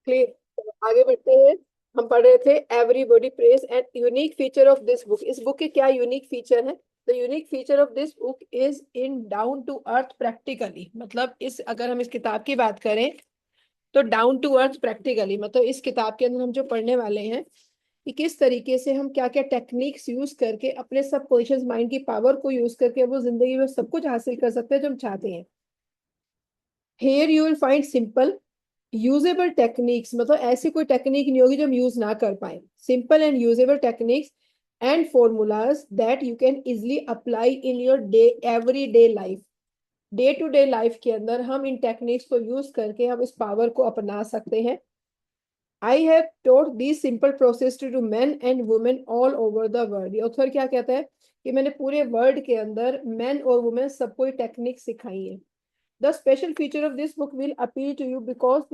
Clear, आगे बढ़ते हैं। हम पढ़ रहे थे everybody praise and unique feature of this book. इस बुक के क्या यूनिक फीचर है? The unique feature of this book is in down to earth practically. मतलब इस अगर हम इस किताब की बात करें तो डाउन टू अर्थ प्रैक्टिकली मतलब इस किताब के अंदर हम जो पढ़ने वाले हैं कि किस तरीके से हम क्या क्या टेक्निक्स यूज करके अपने सबकॉन्शियस माइंड की पावर को यूज करके वो जिंदगी में सब कुछ हासिल कर सकते हैं जो हम चाहते हैं। Here you will find simple usable techniques, मतलब ऐसी कोई टेक्निक नहीं होगी जो हम यूज ना कर पाए। Simple and usable techniques and formulas that you can easily apply in your day every day life. Day to day life के अंदर हम इन टेक्निक्स को यूज करके हम इस पावर को अपना सकते हैं। I have taught this simple process to men and women all over the world. ये ऑथर क्या कहता है कि मैंने पूरे वर्ल्ड के अंदर मेन और वुमेन सबको टेक्निक सिखाई है। The special feature of this book will appeal to you because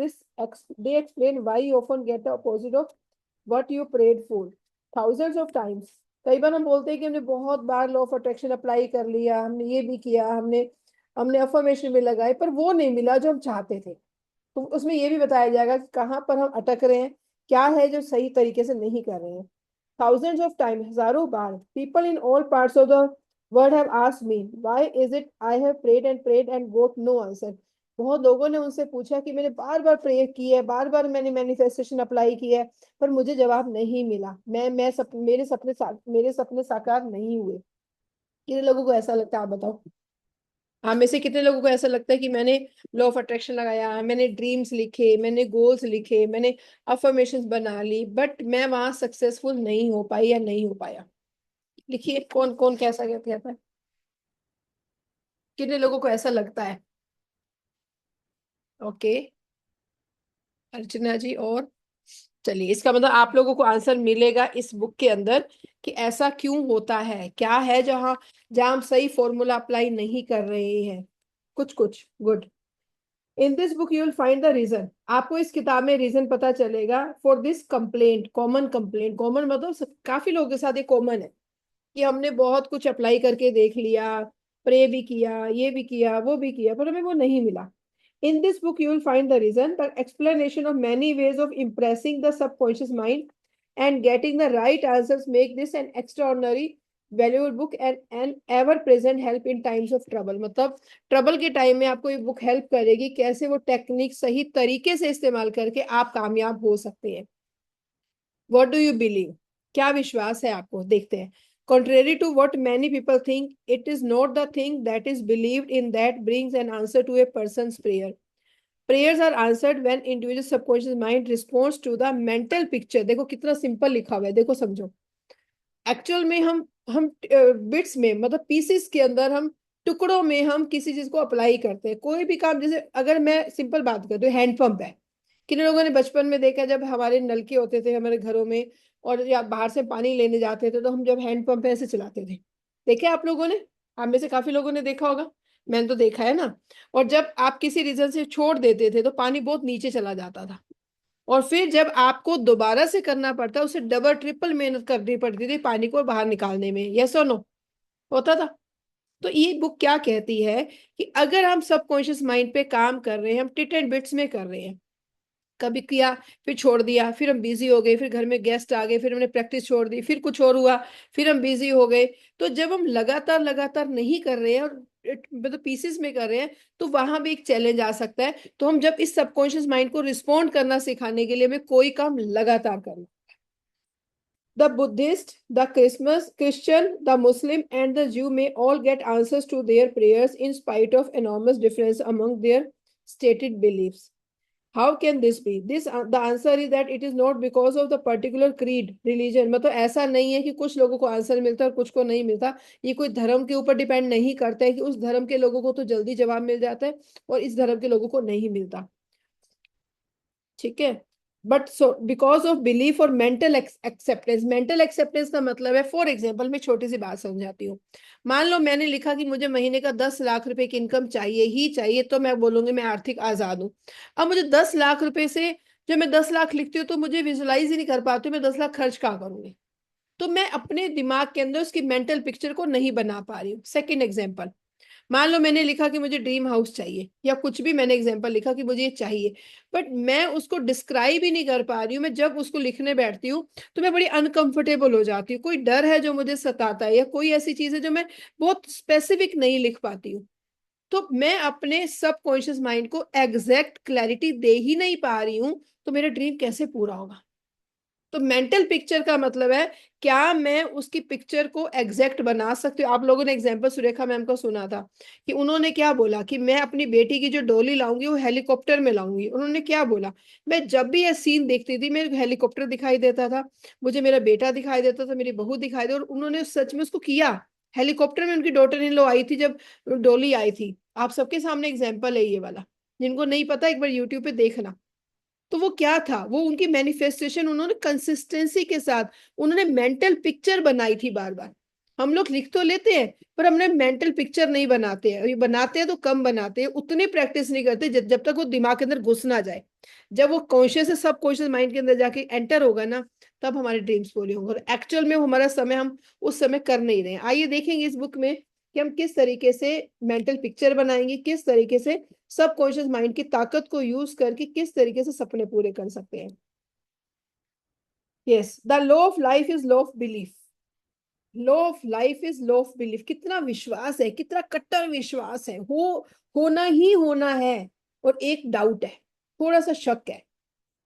they explain why you often get the opposite of what you prayed for thousands of times। कई बार हम बोलते हैं कि हमने बहुत बार लॉ ऑफ अट्रैक्शन अप्लाई कर लिया, हमने ये भी किया, हमने हमने अफर्मेशन भी लगाए, पर वो नहीं मिला जो हम चाहते थे। तो उसमें ये भी बताया जाएगा कि कहाँ पर हम अटक रहे हैं, क्या है जो सही तरीके से नहीं कर रहे हैं। Thousands of times, हजारों बार, people in all parts of the world have asked me, why is it I have prayed and got no answer। बहुत लोगों ने उनसे पूछा कि मैंने बार बार प्रेयर की है, बार बार मैंने मैनिफेस्टेशन अप्लाई की है, पर मुझे जवाब नहीं मिला। मेरे सपने साकार नहीं हुए। कितने लोगों को ऐसा लगता है, आप बताओ। हाँ, में से कितने लोगों को ऐसा लगता है कि मैंने लॉ ऑफ अट्रैक्शन लगाया, मैंने ड्रीम्स लिखे, मैंने गोल्स लिखे, मैंने अफर्मेशंस बना ली, बट मैं वहां सक्सेसफुल नहीं हो पाई या नहीं हो पाया। लिखिए कौन कौन कैसा क्या कहता है, कितने लोगों को ऐसा लगता है। ओके, अर्चना जी। और चलिए, इसका मतलब आप लोगों को आंसर मिलेगा इस बुक के अंदर कि ऐसा क्यों होता है, क्या है जहां जहां हम सही फॉर्मूला अप्लाई नहीं कर रहे हैं। कुछ कुछ good. In this book you will find the reason. आपको इस किताब में रीजन पता चलेगा for this complaint, common complaint. Common मतलब काफी लोगों के साथ ये कॉमन है कि हमने बहुत कुछ अप्लाई करके देख लिया, प्रे भी किया, ये भी किया, वो भी किया, पर हमें वो नहीं मिला। In this book you will find the reason, the explanation of many ways of impressing the subconscious mind and getting the right answers make this an extraordinary valuable book and an ever present help in times of trouble. मतलब trouble के time में आपको ये book help करेगी कैसे वो technique सही तरीके से इस्तेमाल करके आप कामयाब हो सकते हैं। व्हाट डू यू बिलीव, क्या विश्वास है आपको, देखते हैं। Contrary to what many people think, it is not the thing that is believed in that brings an answer to a person's prayer. Prayers are answered when individual subconscious mind responds to the mental picture। देखो कितना simple लिखा हुआ है, देखो समझो। Actual में हम bits में मतलब पीसेस के अंदर हम टुकड़ों में हम किसी चीज को अप्लाई करते हैं। कोई भी काम, जैसे अगर मैं सिंपल बात करती हूँ, हैंडपंप है। कितने लोगों ने बचपन में देखा जब हमारे नलके होते थे हमारे घरों में और या बाहर से पानी लेने जाते थे तो हम जब हैंडपंप ऐसे चलाते थे। देखे आप लोगों ने? आप में से काफी लोगों ने देखा होगा, मैंने तो देखा है ना। और जब आप किसी रीजन से छोड़ देते थे तो पानी बहुत नीचे चला जाता था, और फिर जब आपको दोबारा से करना पड़ता उसे डबल ट्रिपल मेहनत करनी पड़ती थी पानी को बाहर निकालने में। यस और नो, होता था। तो ये बुक क्या कहती है कि अगर हम सबकॉन्शियस माइंड पे काम कर रहे हैं, हम टिट एंड बिट्स में कर रहे हैं, कभी किया फिर छोड़ दिया, फिर हम बिजी हो गए, फिर घर में गेस्ट आ गए, फिर हमने प्रैक्टिस छोड़ दी, फिर कुछ और हुआ, फिर हम बिजी हो गए। तो जब हम लगातार लगातार नहीं कर रहे हैं और मतलब पीसेस में कर रहे हैं तो वहां भी एक चैलेंज आ सकता है। तो हम जब इस सबकॉन्शियस माइंड को रिस्पॉन्ड करना सिखाने के लिए हमें कोई काम लगातार करना। The Buddhist, the Christian, the Muslim, and the Jew may all get answers to their prayers in spite of enormous difference among their stated beliefs. How can this be? The answer is that it is not because of the particular creed, religion। मतलब ऐसा नहीं है कि कुछ लोगों को answer मिलता है और कुछ को नहीं मिलता। ये कोई धर्म के ऊपर डिपेंड नहीं करता है कि उस धर्म के लोगों को तो जल्दी जवाब मिल जाता है और इस धर्म के लोगों को नहीं मिलता। ठीक है, but so because of belief और मेंटल एक्सेप्टेंस। मेंटल एक्सेप्टेंस का मतलब है, फॉर एग्जाम्पल मैं छोटी सी बात समझाती हूँ। मान लो मैंने लिखा कि मुझे महीने का 10 लाख रुपए की इनकम चाहिए ही चाहिए, तो मैं बोलूंगी मैं आर्थिक आजाद हूँ। अब मुझे 10 लाख रुपए से, जब मैं 10 लाख लिखती हूँ तो मुझे विजुलाइज ही नहीं कर पाती हूँ मैं 10 लाख खर्च कहाँ करूंगी। तो मैं अपने दिमाग के अंदर उसकी मेंटल पिक्चर को नहीं बना पा रही हूँ। सेकेंड एग्जाम्पल, मान लो मैंने लिखा कि मुझे ड्रीम हाउस चाहिए, या कुछ भी मैंने एग्जांपल लिखा कि मुझे ये चाहिए, बट मैं उसको डिस्क्राइब ही नहीं कर पा रही हूँ। मैं जब उसको लिखने बैठती हूँ तो मैं बड़ी अनकंफर्टेबल हो जाती हूँ। कोई डर है जो मुझे सताता है, या कोई ऐसी चीज है जो मैं बहुत स्पेसिफिक नहीं लिख पाती हूँ। तो मैं अपने सबकॉन्शियस माइंड को एग्जैक्ट क्लैरिटी दे ही नहीं पा रही हूँ, तो मेरा ड्रीम कैसे पूरा होगा? तो मेंटल पिक्चर का मतलब है, क्या मैं उसकी पिक्चर को एग्जैक्ट बना सकती हूँ? आप लोगों ने एग्जांपल सुरेखा मैम का सुना था कि उन्होंने क्या बोला कि मैं अपनी बेटी की जो डोली लाऊंगी वो हेलीकॉप्टर में लाऊंगी। उन्होंने क्या बोला, मैं जब भी ये सीन देखती थी मेरे हेलीकॉप्टर दिखाई देता था, मुझे मेरा बेटा दिखाई देता था, मेरी बहू दिखाई दे, और उन्होंने सच में उसको किया। हेलीकॉप्टर में उनकी डॉटर इन लो आई थी जब डोली आई थी। आप सबके सामने एग्जाम्पल है ये वाला, जिनको नहीं पता एक बार यूट्यूब पे देखना। तो वो क्या था, वो उनकी मैनिफेस्टेशन, उन्होंने कंसिस्टेंसी के साथ उन्होंने मेंटल पिक्चर बनाई थी बार बार। हम लोग लिख तो लेते हैं पर हमने मेंटल पिक्चर नहीं बनाते हैं, और ये बनाते हैं तो कम बनाते हैं, उतनी प्रैक्टिस नहीं करते जब तक वो दिमाग के अंदर घुस ना जाए। जब वो कॉन्शियस से सब कॉन्शियस माइंड के अंदर जाके एंटर होगा ना, तब हमारे ड्रीम्स पूरे होंगे। और एक्चुअल में वो हमारा समय हम उस समय कर नहीं रहे हैं। आइए देखेंगे इस बुक में कि हम किस तरीके से मेंटल पिक्चर बनाएंगे, किस तरीके से सबकॉन्शियस माइंड की ताकत को यूज करके किस तरीके से सपने पूरे कर सकते हैं। Yes, the law of life is law of belief. Law of life is law of belief. कितना विश्वास है, कितना कट्टर विश्वास है, होना ही होना है। और एक डाउट है, थोड़ा सा शक है।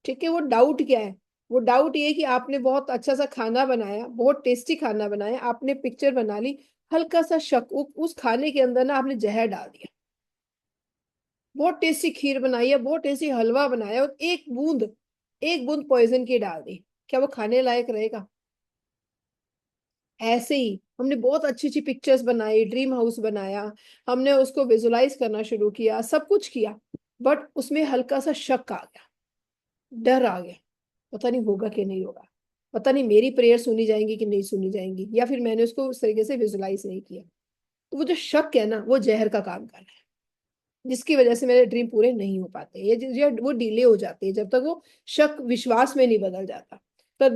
ठीक है, वो डाउट क्या है? वो डाउट ये है कि आपने बहुत अच्छा सा खाना बनाया, बहुत टेस्टी खाना बनाया, आपने पिक्चर बना ली, हल्का सा शक, उस खाने के अंदर ना आपने जहर डाल दिया। बहुत टेस्टी खीर बनाई है, बहुत टेस्टी हलवा बनाया, और एक बूंद पॉइजन की डाल दी, क्या वो खाने लायक रहेगा? ऐसे ही हमने बहुत अच्छी अच्छी पिक्चर्स बनाई, ड्रीम हाउस बनाया, हमने उसको विजुलाइज करना शुरू किया, सब कुछ किया, बट उसमें हल्का सा शक आ गया, डर आ गया। पता नहीं होगा कि नहीं होगा, पता नहीं मेरी प्रेयर सुनी जाएंगी कि नहीं सुनी जाएंगी, या फिर मैंने उसको उस तरीके से विजुलाइज नहीं किया। तो वो जो शक है ना, वो जहर का काम कर रहा है, जिसकी वजह से मेरे ड्रीम पूरे नहीं हो पाते, ये वो डिले हो जाते हैं जब तक वो शक विश्वास में नहीं बदल जाता। तो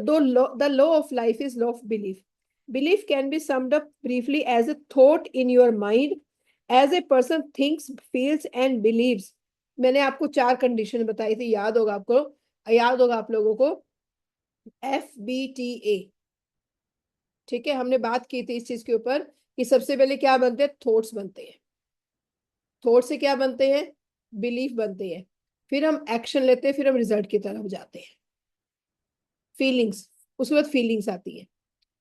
the law of life is law of belief. Belief can be summed up briefly as a thought in your mind, as a person thinks feels and believes. मैंने आपको 4 कंडीशन बताई थी, याद होगा आपको, याद होगा आप लोगों को, FBTA। ठीक है, हमने बात की थी इस चीज के ऊपर कि सबसे पहले क्या बनते हैं, थॉट्स बनते हैं, थॉट से क्या बनते हैं, बिलीफ बनते हैं, फिर हम एक्शन लेते हैं, फिर हम रिजल्ट की तरफ जाते हैं, फीलिंग्स, उसके बाद फीलिंग्स आती है।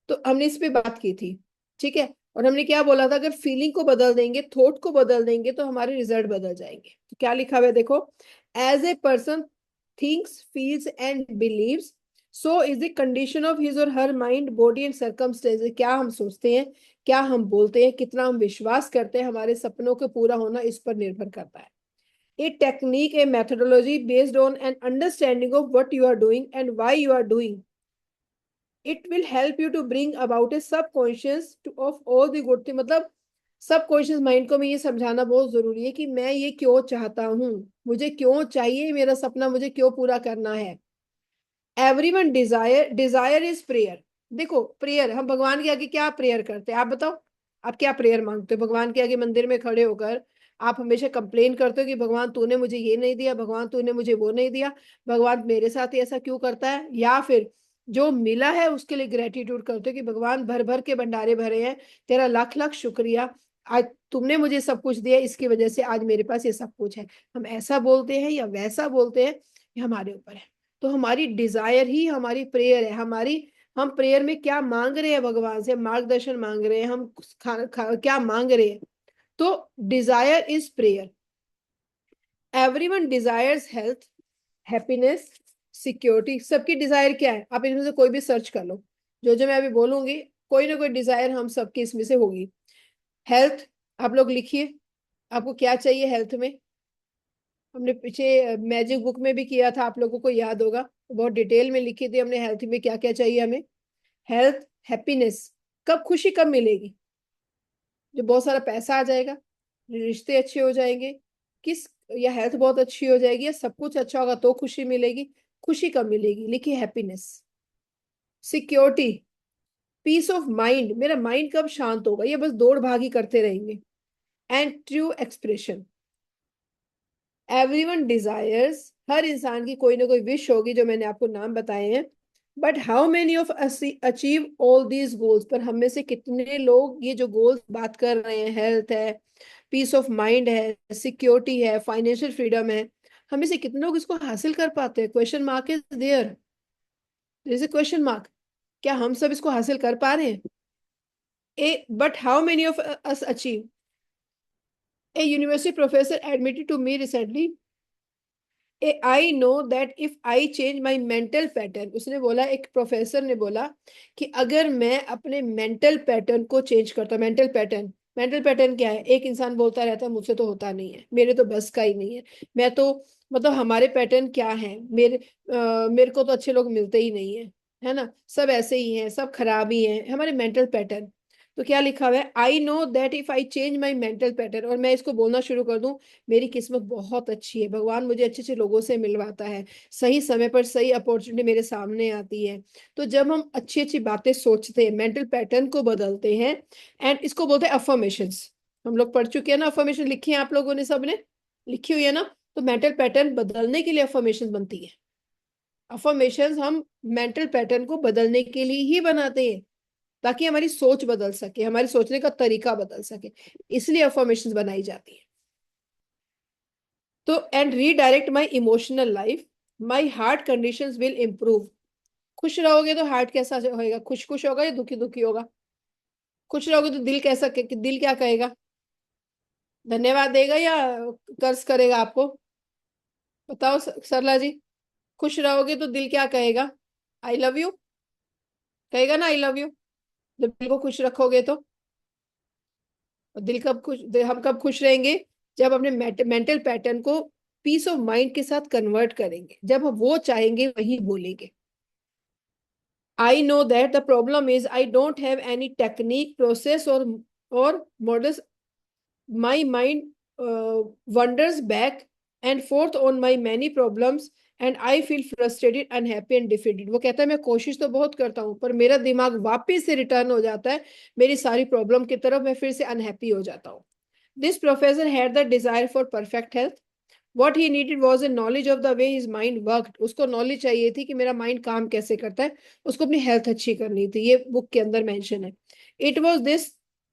तो हमने इस पे बात की थी। ठीक है, और हमने क्या बोला था, अगर फीलिंग को बदल देंगे, थॉट को बदल देंगे, तो हमारे रिजल्ट बदल जाएंगे। तो क्या लिखा हुआ है देखो, as a person thinks feels and believes, so is the condition of his और her mind body and circumstances. क्या हम सोचते हैं, क्या हम बोलते हैं, कितना हम विश्वास करते हैं, हमारे सपनों के पूरा होना इस पर निर्भर करता है। A technique, a methodology based on an understanding of what you are doing and why you are doing. It will help you to bring about a subconscious to of all the good thing। मतलब subconscious mind को मैं ये समझाना बहुत जरूरी है कि मैं ये क्यों चाहता हूँ, मुझे क्यों चाहिए मेरा सपना, मुझे क्यों पूरा करना है। Everyone desire, desire is prayer. देखो प्रेयर, हम भगवान के आगे क्या प्रेयर करते हैं, आप बताओ, आप क्या प्रेयर मांगते हो भगवान के आगे मंदिर में खड़े होकर? आप हमेशा कंप्लेन करते हो कि भगवान तूने मुझे ये नहीं दिया, भगवान तूने मुझे वो नहीं दिया, भगवान मेरे साथ ही ऐसा क्यों करता है? या फिर जो मिला है उसके लिए ग्रेटिट्यूड करते हो कि भगवान भर भर के भंडारे भरे हैं, तेरा लाख लाख शुक्रिया, आज तुमने मुझे सब कुछ दिया, इसकी वजह से आज मेरे पास ये सब कुछ है। हम ऐसा बोलते हैं या वैसा बोलते हैं, ये हमारे ऊपर है। तो हमारी डिजायर ही हमारी प्रेयर है। हम प्रेयर में क्या मांग रहे हैं, भगवान से मार्गदर्शन मांग रहे हैं, हम क्या मांग रहे हैं। तो Dzire is prayer. Everyone desires health, happiness, security. सबकी डिजायर क्या है, आप इनमें से कोई भी सर्च कर लो, जो जो मैं अभी बोलूंगी, कोई ना कोई डिजायर हम सबकी इसमें से होगी। हेल्थ, आप लोग लिखिए, आपको क्या चाहिए हेल्थ में। हमने पीछे मैजिक बुक में भी किया था, आप लोगों को याद होगा, बहुत डिटेल में लिखी थी हमने हेल्थ में क्या क्या चाहिए हमें। हेल्थ, हैप्पीनेस, कब खुशी कब मिलेगी? जब बहुत सारा पैसा आ जाएगा, रिश्ते अच्छे हो जाएंगे, किस, या हेल्थ बहुत अच्छी हो जाएगी, या सब कुछ अच्छा होगा तो खुशी मिलेगी? खुशी कब मिलेगी, लिखिए happiness. Security, peace of mind, मेरा माइंड कब शांत होगा, ये बस दौड़ भागी करते रहेंगे, and true expression. Everyone desires, हर इंसान की कोई ना कोई विश होगी जो मैंने आपको नाम बताए हैं। But how many of us achieve all these goals, पर हम में से कितने लोग ये जो गोल्स बात कर रहे हैं, हेल्थ है, पीस ऑफ माइंड है, सिक्योरिटी है, फाइनेंशियल फ्रीडम है, हमें से कितने लोग इसको हासिल कर पाते हैं? Question mark is there, there is a question mark. क्या हम सब इसको हासिल कर पा रहे हैं? Ah but how many of us achieve? A university professor admitted to me recently, I know that if I change my mental pattern, उसने बोला, एक प्रोफेसर ने बोला कि अगर मैं अपने मेंटल पैटर्न को चेंज करता, मेंटल पैटर्न क्या है? एक इंसान बोलता रहता है मुझसे तो होता नहीं है, मेरे तो बस का ही नहीं है, मैं तो, मतलब हमारे पैटर्न क्या है, मेरे को तो अच्छे लोग मिलते ही नहीं है ना, सब ऐसे ही हैं, सब खराब ही हैं, हमारे मेंटल पैटर्न। तो क्या लिखा हुआ है? I know that if I change my mental pattern, और मैं इसको बोलना शुरू कर दूं, मेरी किस्मत बहुत अच्छी है, भगवान मुझे अच्छे अच्छे लोगों से मिलवाता है, सही समय पर सही अपॉर्चुनिटी मेरे सामने आती है। तो जब हम अच्छी अच्छी बातें सोचते हैं, मेंटल पैटर्न को बदलते हैं, एंड इसको बोलते हैं अफर्मेशंस। हम लोग पढ़ चुके हैं ना, अफर्मेशन लिखी है आप लोगों ने, सबने लिखी हुई है ना? तो मेंटल पैटर्न बदलने के लिए अफर्मेशन बनती है। अफर्मेशंस हम मेंटल पैटर्न को बदलने के लिए ही बनाते हैं, ताकि हमारी सोच बदल सके, हमारे सोचने का तरीका बदल सके, इसलिए अफर्मेशंस बनाई जाती है। तो and redirect my emotional life, my heart conditions will improve. खुश रहोगे तो हार्ट कैसा होएगा? खुश खुश होगा या दुखी दुखी होगा? खुश रहोगे तो दिल कैसा, दिल क्या कहेगा? धन्यवाद देगा या कर्ज करेगा आपको? बताओ सरला जी। खुश रहोगे तो दिल क्या कहेगा? आई लव यू कहेगा ना, आई लव यू। जब दिल को खुश रखोगे तो दिल कब खुश, हम कब खुश रहेंगे? जब अपने मेंटल पैटर्न को पीस ऑफ माइंड के साथ कन्वर्ट करेंगे, जब हम वो चाहेंगे वही बोलेंगे। I know that the problem is I don't have any technique, process, or models. My mind wanders back and forth on my many problems, and I feel frustrated, unhappy and defeated. वो कहता है मैं कोशिश तो बहुत करता हूँ, पर मेरा दिमाग वापस से रिटर्न हो जाता है मेरी सारी प्रॉब्लम की तरफ, मैं फिर से अनहैप्पी हो जाता हूँ। This professor had the desire for perfect health. What he needed was a knowledge of the way his mind worked. उसको नॉलेज चाहिए थी कि मेरा माइंड काम कैसे करता है, उसको अपनी हेल्थ अच्छी करनी थी, ये बुक के अंदर मेंशन है। It was this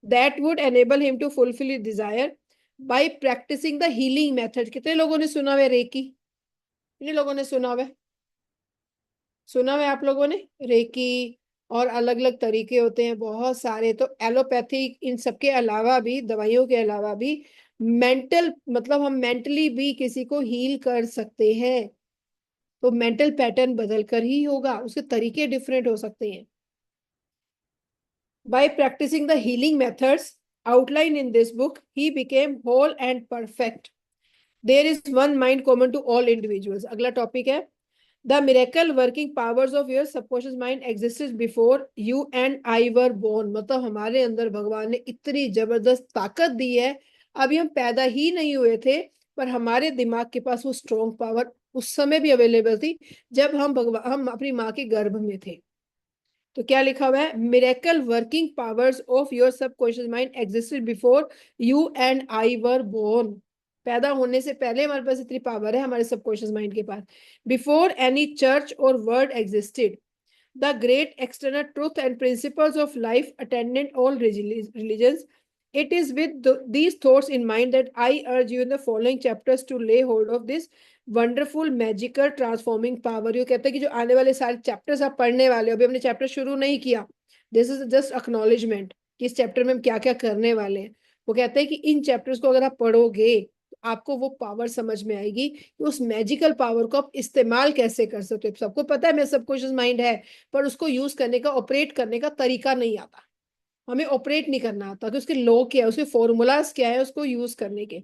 that would enable him to fulfil his desire by practising the healing method. कितने लोगों ने सुना हुआ है रेकी? कितने लोगों ने सुना हुआ है? सुना हुआ है आप लोगों ने रेकी? और अलग अलग तरीके होते हैं बहुत सारे, तो एलोपैथी इन सबके अलावा भी, दवाइयों के अलावा भी मेंटल, मतलब हम मेंटली भी किसी को हील कर सकते हैं। तो मेंटल पैटर्न बदल कर ही होगा, उसके तरीके डिफरेंट हो सकते हैं। By practising the healing methods outline in this book he became whole and perfect. There is one mind common to all individuals. अगला टॉपिक है the miracle working powers of your subconscious mind existed before you and I were born. मतलब हमारे अंदर भगवान ने इतनी जबरदस्त ताकत दी है, अभी हम पैदा ही नहीं हुए थे, पर हमारे दिमाग के पास वो स्ट्रॉन्ग पावर उस समय भी अवेलेबल थी जब हम अपनी माँ के गर्भ में थे। तो क्या लिखा हुआ है? Miracle working powers of your subconscious mind existed before you and I were born. पैदा होने से पहले हमारे पास इतनी पावर है हमारे सबकॉन्शियस माइंड के पास। बिफोर एनी चर्च और word existed, the great external truth and principles of life attendant all religions. It is with these thoughts in mind that I urge you in the following chapters to lay hold of this wonderful magical transforming power. ये कहते हैं कि जो आने वाले सारे chapters आप पढ़ने वाले हो, अभी हमने चैप्टर शुरू नहीं किया, दिस इज जस्ट अक्नॉलेजमेंट कि इस चैप्टर में हम क्या क्या करने वाले हैं। वो कहते हैं कि इन चैप्टर्स को अगर आप पढ़ोगे तो आपको वो पावर समझ में आएगी कि उस मैजिकल पावर को आप इस्तेमाल कैसे कर सकते हो। सबको पता है मैं सबकॉन्शियस माइंड है, पर उसको यूज करने का, ऑपरेट करने का तरीका नहीं आता, हमें ऑपरेट नहीं करना आता कि उसके लॉ क्या है, उसके फॉर्मूलाज क्या है उसको यूज करने के।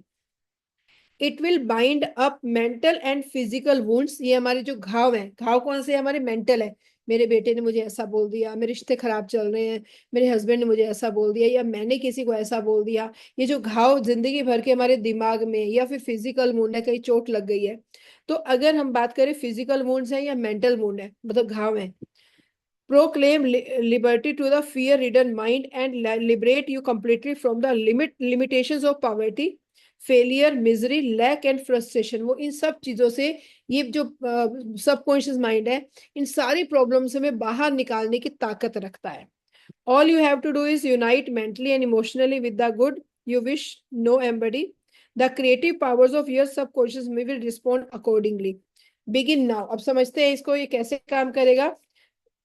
It will bind up mental and physical wounds. ये हमारे जो घाव हैं, घाव कौन से? हमारे मेंटल है, मेरे बेटे ने मुझे ऐसा बोल दिया, मेरे रिश्ते खराब चल रहे हैं, मेरे हस्बैंड ने मुझे ऐसा बोल दिया, या मैंने किसी को ऐसा बोल दिया। ये जो घाव जिंदगी भर के हमारे दिमाग में, या फिर फिजिकल वुंड है, कहीं चोट लग गई है। तो अगर हम बात करें फिजिकल वुंड्स है या मेंटल वुंड है, मतलब घाव है, proclaim liberty to the fear-ridden mind and liberate you completely from the limitations of poverty, failure, misery, lack and frustration. वो इन सब चीजों से, ये जो सबकॉन्शियस माइंड है, इन सारी प्रॉब्लम से हमें बाहर निकालने की ताकत रखता है। All you have to do is unite mentally and emotionally with the good you wish no embody, the creative powers of your subconscious में will respond accordingly. Begin now. अब समझते हैं इसको, ये कैसे काम करेगा।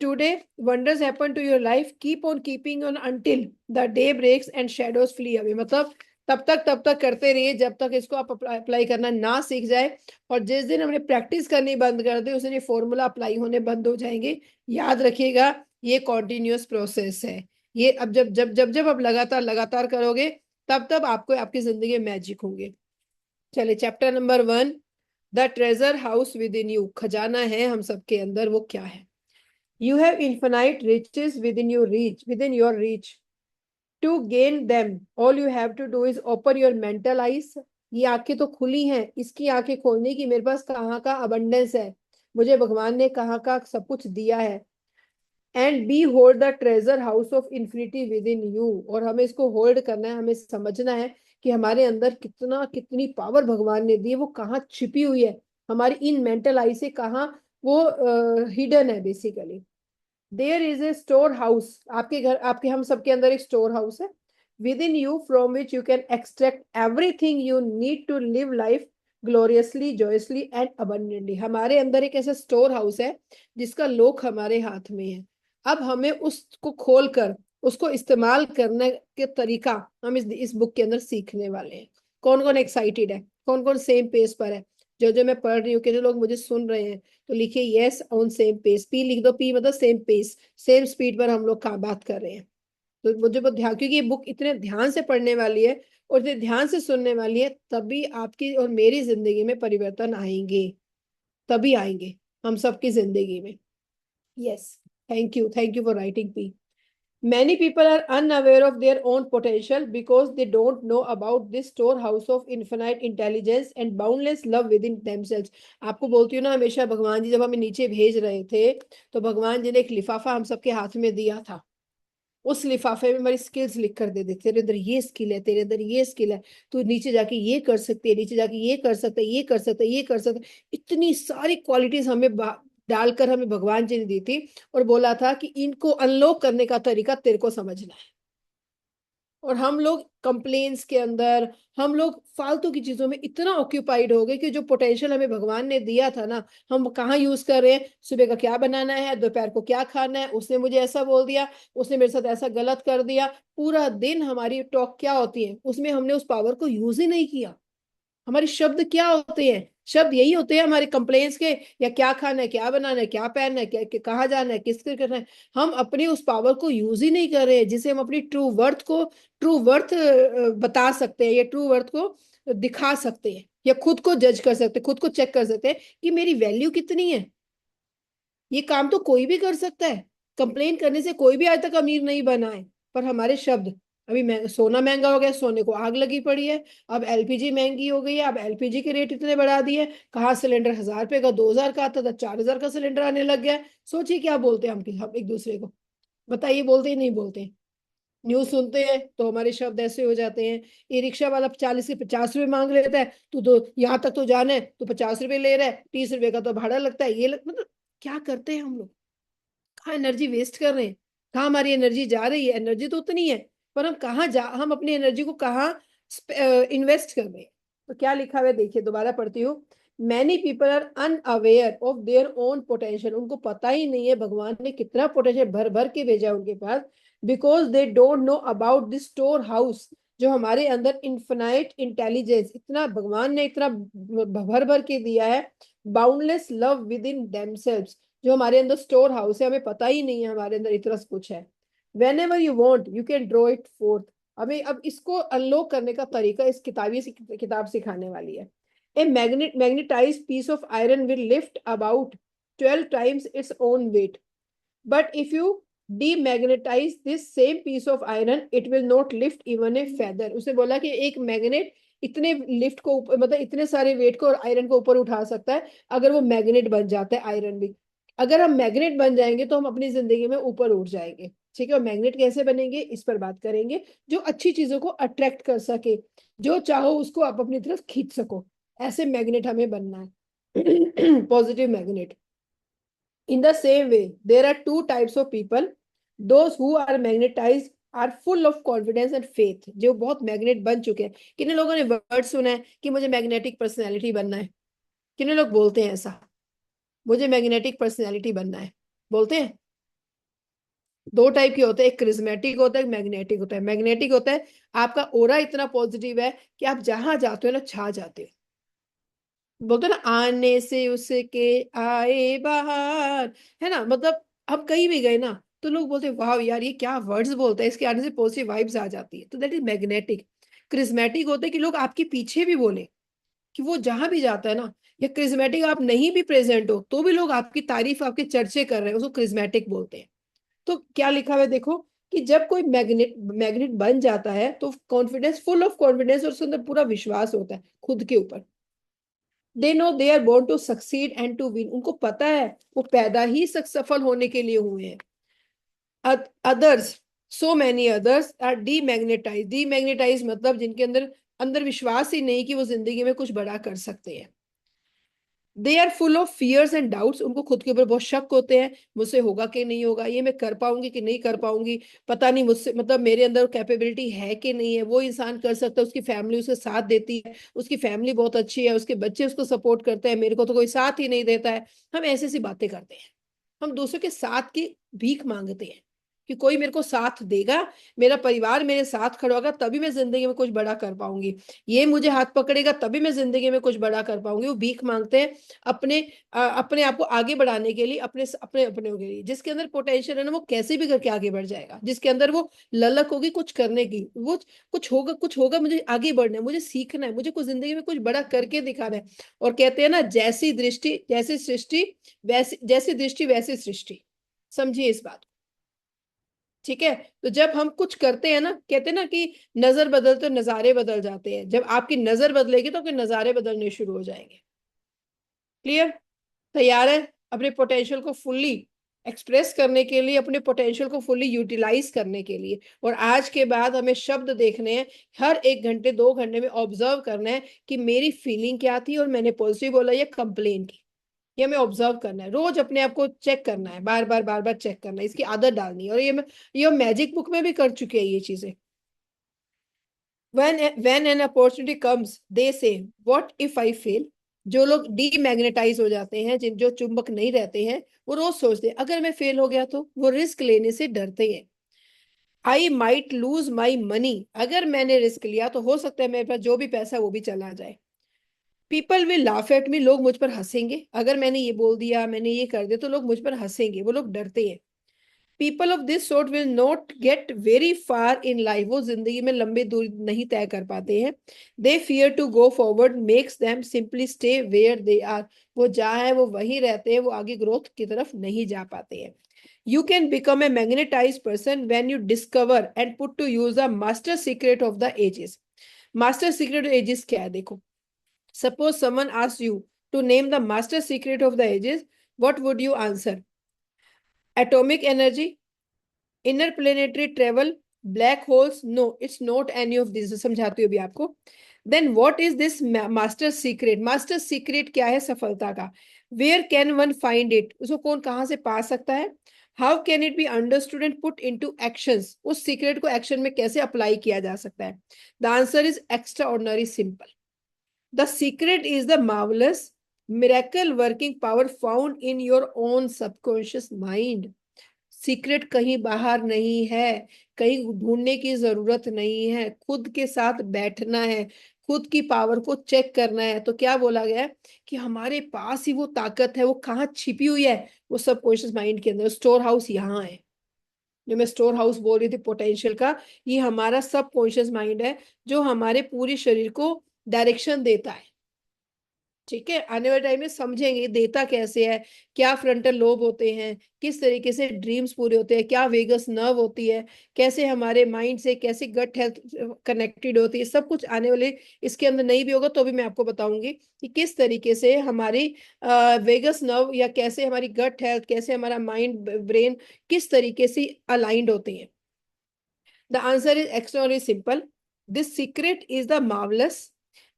Today, wonders happen to your life. Keep on keeping on until the day breaks and shadows flee away. मतलब तब तक करते रहिए जब तक इसको आप अप्लाई करना ना सीख जाए। और जिस दिन हमने प्रैक्टिस करनी बंद कर दे, उस दिन ये फॉर्मूला अप्लाई होने बंद हो जाएंगे। याद रखिएगा, ये कॉन्टिन्यूअस प्रोसेस है। ये अब जब जब जब जब आप लगातार लगातार करोगे, तब तब आपको आपकी जिंदगी में मैजिक होंगे। चलिए, chapter number 1, the treasure house with in you. खजाना है हम सबके अंदर, वो क्या है? You have infinite riches within your reach. To gain them, all you have to do is open your mental eyes. ये आंखें तो खुली हैं, इसकी आंखें खोलने की मेरे पास कहाँ का अबंडेंस है, मुझे भगवान ने कहाँ का सब कुछ दिया है। And behold the treasure house of infinity within you. और हमें इसको होल्ड करना है, हमें समझना है कि हमारे अंदर कितनी पावर भगवान ने दी है, वो कहाँ छिपी हुई है, हमारी इन मेंटल आई से कहाँ वो हिडन है basically. There is a storehouse. आपके घर, आपके हम सबके अंदर एक स्टोर हाउस है within you, from which you can extract everything you need to live life gloriously, joyously and abundantly. हमारे अंदर एक ऐसा स्टोर हाउस है जिसका लॉक हमारे हाथ में है। अब हमें उसको खोलकर उसको इस्तेमाल करने के तरीका हम इस बुक के अंदर सीखने वाले हैं। कौन कौन एक्साइटेड है? कौन कौन सेम पेज पर है? जो जो मैं पढ़ रही हूँ, कितने लोग मुझे सुन रहे हैं, तो लिखिए yes on same page. P लिख दो, पी मतलब सेम पेज, सेम स्पीड पर हम लोग का बात कर रहे हैं। तो मुझे बहुत ध्यान, क्योंकि ये बुक इतने ध्यान से पढ़ने वाली है और इतने ध्यान से सुनने वाली है, तभी आपकी और मेरी जिंदगी में परिवर्तन आएंगे, तभी आएंगे हम सबकी जिंदगी में। Yes, thank you for writing, P. Many people are unaware of their own potential because they don't know about this storehouse of infinite intelligence and boundless love within themselves. आपको बोलती हूँ ना हमेशा, भगवान जी जब हमें नीचे भेज रहे थे, तो भगवान जी ने एक लिफाफा हम सबके हाथ में दिया था। उस लिफाफे में हमारी स्किल्स लिख कर दे देते, तेरे अंदर ये स्किल है, तेरे अंदर ये स्किल है, तू नीचे जाके ये कर सकती है, नीचे जाके ये कर सकता है, ये कर सकता है, ये कर सकता है। इतनी सारी क्वालिटीज हमें डालकर हमें भगवान जी ने दी थी, और बोला था कि इनको अनलॉक करने का तरीका तेरे को समझना है। और हम लोग कंप्लेन्स के अंदर, हम लोग फालतू की चीजों में इतना ऑक्यूपाइड हो गए कि जो पोटेंशियल हमें भगवान ने दिया था ना, हम कहाँ यूज कर रहे हैं। सुबह का क्या बनाना है, दोपहर को क्या खाना है, उसने मुझे ऐसा बोल दिया, उसने मेरे साथ ऐसा गलत कर दिया, पूरा दिन हमारी टॉक क्या होती है, उसमें हमने उस पावर को यूज ही नहीं किया। हमारे शब्द क्या होते हैं? शब्द यही होते हैं हमारे कंप्लेंट्स के, या क्या खाना है, क्या बनाना है, क्या पहनना है, कहाँ जाना है, किसके करना है। हम अपने उस पावर को यूज ही नहीं कर रहे हैं, जिसे हम अपनी ट्रू वर्थ बता सकते हैं, या ट्रू वर्थ को दिखा सकते हैं, या खुद को जज कर सकते हैं, खुद को चेक कर सकते हैं कि मेरी वैल्यू कितनी है। ये काम तो कोई भी कर सकता है, कंप्लेन करने से कोई भी आज तक अमीर नहीं बना है। पर हमारे शब्द, अभी सोना महंगा हो गया, सोने को आग लगी पड़ी है। अब एलपीजी महंगी हो गई है, अब एलपीजी के रेट इतने बढ़ा दिए। कहाँ सिलेंडर 1000 रुपए का 2000 का आता था, 4000 का सिलेंडर आने लग गया है। सोचिए क्या बोलते हैं हम एक दूसरे को, बताइए, बोलते ही नहीं बोलते? न्यूज सुनते हैं तो हमारे शब्द ऐसे हो जाते हैं। ई रिक्शा वाला 40 से 50 रुपए मांग लेता है, तो यहाँ तक तो जाना है तो 50 रुपए ले रहा है, 30 रुपए का तो भाड़ा लगता है, मतलब क्या करते हैं हम लोग? कहाँ एनर्जी वेस्ट कर रहे हैं, कहाँ हमारी एनर्जी जा रही है? एनर्जी तो उतनी है, पर हम अपनी एनर्जी को कहाँ इन्वेस्ट कर रहे हैं? तो क्या लिखा हुआ है देखिए, दोबारा पढ़ती हूँ। Many people are unaware of their own potential. उनको पता ही नहीं है भगवान ने कितना पोटेंशियल भर भर के भेजा उनके पास, because they don't know about this storehouse, जो हमारे अंदर इन्फिनाइट इंटेलिजेंस, इतना भगवान ने इतना भर भर के दिया है। Boundless love with in themselves, जो हमारे अंदर स्टोर हाउस है, हमें पता ही नहीं है हमारे अंदर इतना कुछ है। When ever you want you can draw it fourth. हमें अब इसको अनलॉक करने का तरीका इस किताब सिखाने वाली है। A magnetised piece of iron will lift about 12 times its own weight, but if you demagnetise this same piece of iron it will not lift even a feather. उसने बोला कि एक मैग्नेट इतने लिफ्ट को मतलब इतने सारे वेट को और आयरन को ऊपर उठा सकता है, अगर वो मैग्नेट बन जाता है आयरन भी। अगर हम मैग्नेट बन जाएंगे तो हम अपनी जिंदगी में ऊपर उठ जाएंगे। ठीक है, और मैग्नेट कैसे बनेंगे इस पर बात करेंगे। जो अच्छी चीजों को अट्रैक्ट कर सके, जो चाहो उसको आप अपनी तरफ खींच सको, ऐसे मैग्नेट हमें बनना है। Positive magnet. In the same way, there are two types of people. Those who are magnetized are full of confidence and faith. जो बहुत मैग्नेट बन चुके हैं। कितने लोगों ने वर्ड सुना है कि मुझे मैग्नेटिक पर्सनैलिटी बनना है? कितने लोग बोलते हैं ऐसा, मुझे मैग्नेटिक पर्सनैलिटी बनना है? बोलते हैं। दो टाइप के होते हैं, एक क्रिज्मेटिक होता है, एक मैग्नेटिक होता है। मैग्नेटिक होता है आपका ओरा इतना पॉजिटिव है कि आप जहां जाते हो ना छा जाते हो। बोलते हैं ना, आने से उसके आए बाहर, है ना, मतलब हम कहीं भी गए ना तो लोग बोलते हैं वाह यार ये क्या वर्ड्स बोलता है, इसके आने से पॉजिटिव वाइब्स आ जाती है। तो दैट इज मैग्नेटिक। क्रिज्मेटिक होता है कि लोग आपके पीछे भी बोले, कि वो जहां भी जाता है ना। या क्रिज्मेटिक आप नहीं भी प्रेजेंट हो तो भी लोग आपकी तारीफ, आपके चर्चे कर रहे हैं, उसको क्रिज्मेटिक बोलते हैं। तो क्या लिखा हुआ है देखो, कि जब कोई मैग्नेट मैग्नेट बन जाता है तो कॉन्फिडेंस, फुल ऑफ कॉन्फिडेंस, और उसके अंदर पूरा विश्वास होता है खुद के ऊपर। They know they are born to succeed and to win. उनको पता है वो पैदा ही सफल होने के लिए हुए हैं। Others, so many others are demagnetize. Demagnetize मतलब जिनके अंदर अंदर विश्वास ही नहीं कि वो जिंदगी में कुछ बड़ा कर सकते हैं। They are full of fears and doubts. उनको खुद के ऊपर बहुत शक होते हैं, मुझसे होगा कि नहीं होगा, ये मैं कर पाऊंगी कि नहीं कर पाऊंगी, पता नहीं मुझसे, मतलब मेरे अंदर कैपेबिलिटी है कि नहीं है। वो इंसान कर सकता है, उसकी फैमिली उसके साथ देती है, उसकी फैमिली बहुत अच्छी है, उसके बच्चे उसको सपोर्ट करते हैं, मेरे को तो कोई साथ ही नहीं देता है। हम ऐसी ऐसी बातें करते हैं, हम दूसरों के साथ की भीख मांगते हैं कि कोई मेरे को साथ देगा, मेरा परिवार मेरे साथ खड़ा होगा तभी मैं जिंदगी में कुछ बड़ा कर पाऊंगी, ये मुझे हाथ पकड़ेगा तभी मैं जिंदगी में कुछ बड़ा कर पाऊंगी। वो भीख मांगते हैं अपने अपने आप को आगे बढ़ाने के लिए, अपने अपने अपने के लिए। जिसके अंदर पोटेंशियल है ना वो कैसे भी करके आगे बढ़ जाएगा। जिसके अंदर वो ललक होगी कुछ करने की, वो कुछ होगा, मुझे आगे बढ़ना है, मुझे सीखना है, मुझे कुछ जिंदगी में कुछ बड़ा करके दिखाना है। और कहते हैं ना, जैसी दृष्टि जैसी सृष्टि, वैसी जैसी दृष्टि वैसी सृष्टि। समझिए इस बात को। ठीक है, तो जब हम कुछ करते हैं ना, कहते हैं ना कि नजर बदलते तो नजारे बदल जाते हैं। जब आपकी नजर बदलेगी तो आपके नजारे बदलने शुरू हो जाएंगे। क्लियर? तैयार है अपने पोटेंशियल को फुल्ली एक्सप्रेस करने के लिए, अपने पोटेंशियल को फुल्ली यूटिलाइज करने के लिए? और आज के बाद हमें शब्द देखने हैं, हर 1 घंटे 2 घंटे में ऑब्जर्व करना है कि मेरी फीलिंग क्या थी, और मैंने पॉजिटिव बोला या कंप्लेन की। ये हमें ऑब्जर्व करना है, रोज अपने आप को चेक करना है, बार बार चेक करना है, इसकी आदत डालनी है। और ये मैजिक बुक में भी कर चुके हैं ये चीजें। when an opportunity comes they say what if I fail। जो लोग डीमैग्नेटाइज हो जाते हैं, जिन जो चुंबक नहीं रहते हैं, वो रोज सोचते हैं अगर मैं फेल हो गया तो। वो रिस्क लेने से डरते हैं। I might lose my money. अगर मैंने रिस्क लिया तो हो सकता है मेरे पास जो भी पैसा है वो भी चला जाए। People will laugh at me. लोग मुझ पर हंसेंगे, अगर मैंने ये बोल दिया, मैंने ये कर दिया तो लोग मुझ पर हंसेंगे। वो लोग डरते हैं। People of this sort will not get very far in life. वो जिंदगी में लंबी दूरी नहीं तय कर पाते हैं। They fear to go forward makes them simply stay where they are. वो जहाँ है वो वहीं रहते हैं, वो आगे ग्रोथ की तरफ नहीं जा पाते हैं। You can become a magnetize person when you discover and put to use the master secret of the ages. Master secret of ages क्या है देखो। Suppose someone asks you to name the master secret of the ages, what would you answer? Atomic energy, inner planetary travel, black holes? No, it's not any of this. समझाती हूँ अभी आपको। Then what is this master secret? Master secret क्या है सफलता का? Where can one find it? उसको कौन कहाँ से पा सकता है? How can it be understood and put into actions? उस सीक्रेट को एक्शन में कैसे अप्लाई किया जा सकता है? The answer is extraordinary simple. The secret is the marvellous miracle working power found in your own subconscious mind. Secret कहीं बाहर नहीं है, कहीं ढूंढने की जरूरत नहीं है, खुद के साथ बैठना है, खुद की पावर को चेक करना है। तो क्या बोला गया है कि हमारे पास ही वो ताकत है। वो कहाँ छिपी हुई है? वो सबकॉन्शियस माइंड के अंदर। स्टोर हाउस यहाँ है। जो मैं स्टोर हाउस बोल रही थी पोटेंशियल का, ये हमारा सबकॉन्शियस माइंड है, जो हमारे पूरे शरीर को डायरेक्शन देता है। ठीक है, आने वाले टाइम में समझेंगे देता कैसे है, क्या फ्रंटल लोब होते हैं, किस तरीके से ड्रीम्स पूरे होते हैं, क्या वेगस नर्व होती है, कैसे हमारे माइंड से कैसे गट हेल्थ कनेक्टेड होती है, सब कुछ आने वाले इसके अंदर नहीं भी होगा तो भी मैं आपको बताऊंगी कि किस तरीके से हमारी वेगस नर्व या कैसे हमारी गट हेल्थ, कैसे हमारा माइंड ब्रेन किस तरीके से अलाइंड होते हैं। The answer is extraordinarily simple. This secret is the marvelous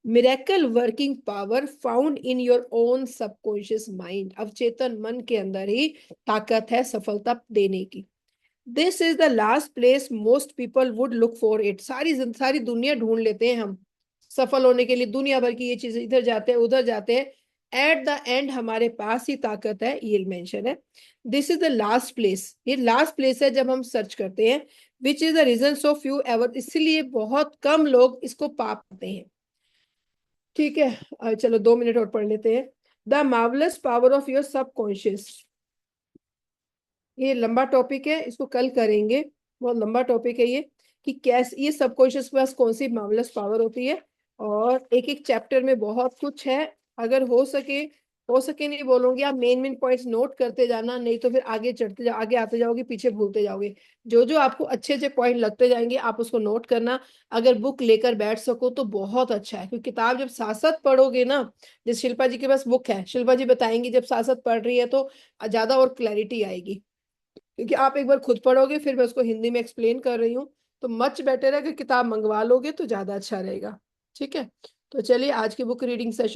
miracle working power found in your own subconscious mind. अवचेतन मन के अंदर ही ताकत है सफलता देने की। This is the last place most people would look for it. सारी सारी दुनिया ढूंढ लेते हैं हम सफल होने के लिए, दुनिया भर की ये चीजें, इधर जाते हैं उधर जाते हैं, एट द एंड हमारे पास ही ताकत है, ये मेंशन है। This is the last place, ये लास्ट प्लेस है जब हम सर्च करते हैं, which is the reason so few ever, इसलिए बहुत कम लोग इसको पा पाते हैं। ठीक है, चलो 2 मिनट और पढ़ लेते हैं। The marvellous power of your subconscious, ये लंबा टॉपिक है, इसको कल करेंगे, बहुत लंबा टॉपिक है ये, कि कैसे ये सबकॉन्शियस के पास कौन सी मार्वलस पावर होती है, और एक एक चैप्टर में बहुत कुछ है। अगर हो सके नहीं बोलूंगी, आप मेन मेन पॉइंट्स नोट करते जाना, नहीं तो फिर आगे चढ़ते जाओ, आगे आते जाओगे, पीछे भूलते जाओगे। जो जो आपको अच्छे अच्छे पॉइंट लगते जाएंगे आप उसको नोट करना। अगर बुक लेकर बैठ सको तो बहुत अच्छा है, क्योंकि किताब जब साथ साथ पढ़ोगे ना, जैसे शिल्पा जी के पास बुक है, शिल्पा जी बताएंगी, जब साथ साथ पढ़ रही है तो ज्यादा और क्लैरिटी आएगी। क्योंकि आप एक बार खुद पढ़ोगे, फिर मैं उसको हिंदी में एक्सप्लेन कर रही हूँ, तो मच बेटर है कि किताब मंगवा लोगे तो ज्यादा अच्छा रहेगा। ठीक है, तो चलिए आज की बुक रीडिंग सेशन